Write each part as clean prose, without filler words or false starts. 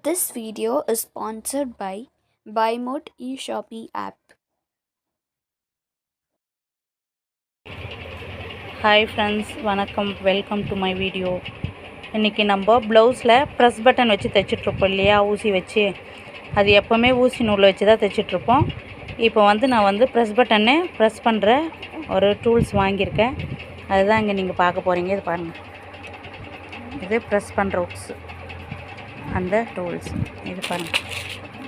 This video is sponsored by BuyMode eShopping app. Hi friends, வணக்கம். Welcome to my video. இன்றைக்கி நம்ம ப்ளவுஸில் press button வச்சு தைச்சிட்ருப்போம் இல்லையா, ஊசி வச்சு. அது எப்போவுமே ஊசி நூலில் வச்சு தான் தைச்சிட்ருப்போம். இப்போ நான் ப்ரெஸ் பட்டனை ப்ரெஸ் பண்ணுற ஒரு டூல்ஸ் வாங்கியிருக்கேன். அதுதான் இங்கே நீங்கள் பார்க்க போகிறீங்க. இது பாருங்கள், இது ப்ரெஸ் பண்ணுற உட்ஸ், அந்த டூல்ஸ். இது பாருங்கள்,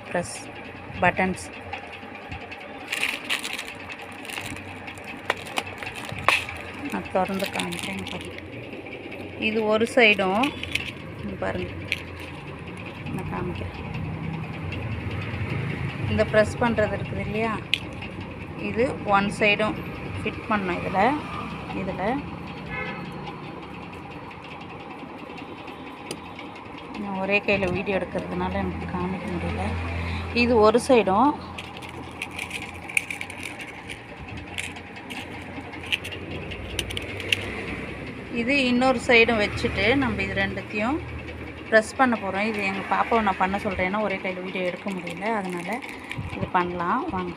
ப்ரெஸ் பட்டன்ஸ். நான் திறந்து காமிச்சேன் பாருங்கள். இது ஒரு சைடும் பாருங்கள், நான் காமிக்கிறேன். இந்த ப்ரெஸ் பண்ணுறது இருக்குது இல்லையா, இது ஒன் சைடும் ஃபிட் பண்ணோம். இதில் நான் ஒரே கையில் வீடியோ எடுக்கிறதுனால எனக்கு காமிக்க முடியல. இது ஒரு சைடும், இது இன்னொரு சைடும் வச்சுட்டு நம்ம இது ரெண்டுத்தையும் ப்ரெஸ் பண்ண போகிறோம். இது எங்கள் பாப்பாவை நான் பண்ண சொல்கிறேன், ஏன்னா ஒரே கையில் வீடியோ எடுக்க முடியல, அதனால் இது பண்ணலாம் வாங்க.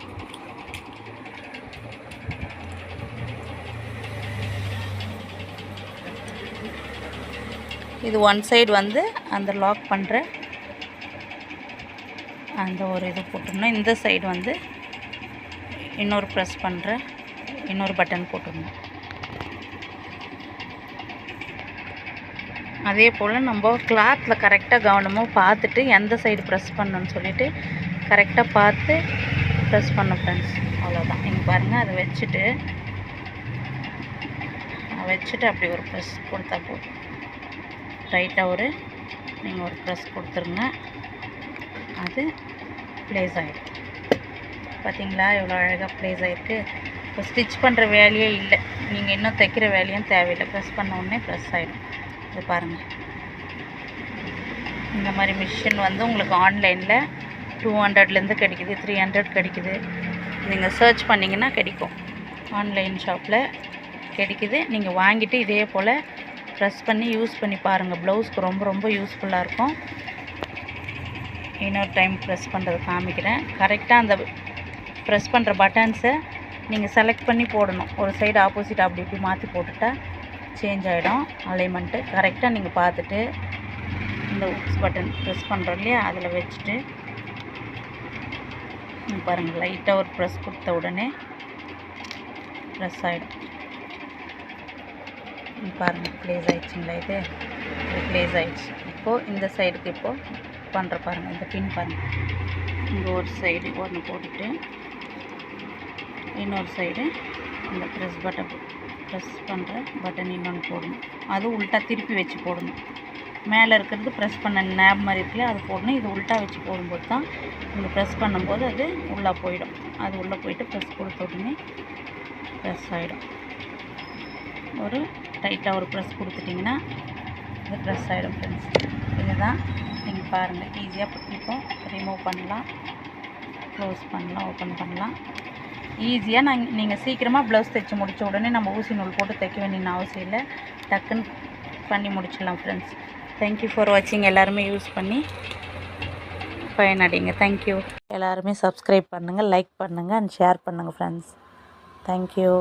இது ஒன் சைடு அந்த லாக் பண்ணுற அந்த ஒரு இது போட்டுருந்தோம். இந்த சைடு இன்னொரு ப்ரெஸ் பண்ணுற இன்னொரு பட்டன் போட்டுருந்தோம். அதே போல் நம்ம கிளாத்தில் கரெக்டாக கவனமாக பார்த்துட்டு எந்த சைடு ப்ரெஸ் பண்ணணும்னு சொல்லிவிட்டு கரெக்டாக பார்த்து ப்ரெஸ் பண்ண ஃப்ரெண்ட்ஸ். அவ்வளோதான். நீங்கள் பாருங்கள், அதை வச்சுட்டு அப்படி ஒரு ப்ரெஸ் கொடுத்தா போதும். ரைட்டாக நீங்கள் ஒரு ப்ரெஸ் கொடுத்துருங்க, அது ப்ளேஸ் ஆகிடும். பார்த்தீங்களா எவ்வளோ அழகாக ப்ளேஸ் ஆகிருக்கு. இப்போ ஸ்டிச் பண்ணுற வேலையே இல்லை, நீங்கள் இன்னும் தைக்கிற வேலையும் தேவையில்லை. ப்ரெஸ் பண்ண உடனே ப்ரெஸ் ஆகிடும். இது பாருங்கள், இந்த மாதிரி மிஷின் உங்களுக்கு ஆன்லைனில் 200லேருந்து கிடைக்குது, 300 கிடைக்குது. நீங்கள் சர்ச் பண்ணிங்கன்னா கிடைக்கும், ஆன்லைன் ஷாப்பில் கிடைக்குது. நீங்கள் வாங்கிட்டு இதே போல் ப்ரெஸ் பண்ணி யூஸ் பண்ணி பாருங்கள். ப்ளவுஸ்க்கு ரொம்ப யூஸ்ஃபுல்லாக இருக்கும். இன்னொரு டைம் ப்ரெஸ் பண்ணுறது காமிக்கிறேன். கரெக்டாக அந்த ப்ரெஸ் பண்ணுற பட்டன்ஸை நீங்கள் செலக்ட் பண்ணி போடணும். ஒரு சைடு ஆப்போசிட் அப்படி இப்படி மாற்றி போட்டுட்டா சேஞ்ச் ஆகிடும் அலைன்மெண்ட்டு. கரெக்டாக நீங்கள் பார்த்துட்டு இந்த உக்ஸ் பட்டன் ப்ரெஸ் பண்ணுறோம் இல்லையா, அதில் வச்சுட்டு பாருங்கள், லைட்டாக ஒரு ப்ரெஸ் கொடுத்த உடனே ப்ரெஸ் ஆகிடும். பாருங்கள், ப்ளேஸ் ஆகிடுச்சிங்களா, இது ப்ளேஸ் ஆகிடுச்சு. இப்போது இந்த சைடுக்கு பண்ணுற பாருங்கள், இந்த பின் பாருங்கள். இங்கே ஒரு சைடு ஒன்று போட்டுட்டு இன்னொரு சைடு இந்த ப்ரெஸ் பண்ணுற பட்டன் இன்னொன்று போடணும். அது உல்ட்டா திருப்பி வச்சு போடணும். மேலே இருக்கிறது ப்ரெஸ் பண்ண நேப் மாதிரி இருக்குல்ல, அது போடணும். இது உல்ட்டா வச்சு போடும்போது தான் இந்த ப்ரெஸ் பண்ணும்போது அது உள்ளே போயிடும். அது உள்ளே போயிட்டு ப்ரெஸ் கொடுத்த உடனே ப்ரெஸ் ஆகிடும். ஒரு டைட்டாக ஒரு ப்ரெஸ் கொடுத்துட்டிங்கன்னா இது ப்ரெஸ் ஆகிடும் ஃப்ரெண்ட்ஸ். இதுதான், நீங்கள் பாருங்கள், ஈஸியாக இப்போ ரிமூவ் பண்ணலாம், க்ளோஸ் பண்ணலாம், ஓப்பன் பண்ணலாம். ஈஸியாக நீங்கள் சீக்கிரமாக ப்ளவுஸ் தைச்சி முடித்த உடனே நம்ம ஊசி நூல் போட்டு தைக்க வேண்டிய அவசியம் இல்லை, டக்குன்னு பண்ணி முடிச்சிடலாம் ஃப்ரெண்ட்ஸ். தேங்க்யூ ஃபார் வாட்சிங். எல்லாருமே யூஸ் பண்ணி பயனடைங்க. தேங்க்யூ. எல்லாருமே சப்ஸ்கிரைப் பண்ணுங்கள், லைக் பண்ணுங்கள் அண்ட் ஷேர் பண்ணுங்கள் ஃப்ரெண்ட்ஸ். தேங்க்யூ.